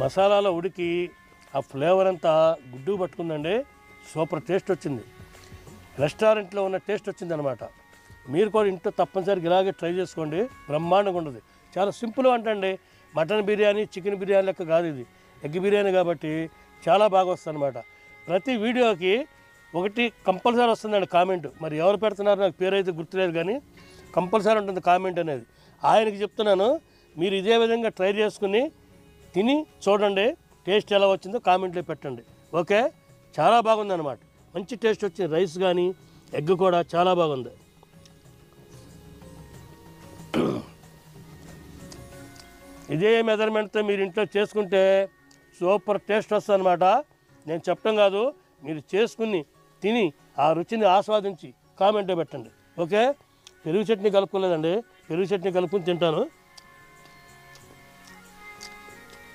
మసాలాలో ఉడికి ఆ ఫ్లేవర్ అంతా గుడ్డు పట్టుకుందండి. సూపర్ టేస్ట్ వచ్చింది. రెస్టారెంట్లో ఉన్న టేస్ట్ వచ్చిందనమాట. మీరు కూడా ఇంట్లో తప్పనిసరిగా ఇలాగే ట్రై చేసుకోండి. బ్రహ్మాండంగా ఉండదు. చాలా సింపుల్ వంట అండి. మటన్ బిర్యానీ, చికెన్ బిర్యానీ లెక్క కాదు ఇది. ఎగ్ బిర్యానీ కాబట్టి చాలా బాగా వస్తుంది అనమాట. ప్రతి వీడియోకి ఒకటి కంపల్సరీ వస్తుందండి కామెంట్. మరి ఎవరు పెడుతున్నారు నాకు పేరు అయితే గుర్తులేదు, కానీ కంపల్సరీ ఉంటుంది కామెంట్ అనేది. ఆయనకి చెప్తున్నాను, మీరు ఇదే విధంగా ట్రై చేసుకుని తిని చూడండి. టేస్ట్ ఎలా వచ్చిందో కామెంట్లో పెట్టండి. ఓకే, చాలా బాగుంది అనమాట. మంచి టేస్ట్ వచ్చింది. రైస్ కానీ ఎగ్ కూడా చాలా బాగుంది. ఇదే మెజర్మెంట్తో మీరు ఇంట్లో చేసుకుంటే సూపర్ టేస్ట్ వస్తుంది అనమాట. నేను చెప్పడం కాదు, మీరు చేసుకుని తిని ఆ రుచిని ఆస్వాదించి కామెంట్లో పెట్టండి. ఓకే, పెరుగు చట్నీ కలుపుకోలేదండి, పెరుగు చట్నీ కలుపుకుని తింటాను.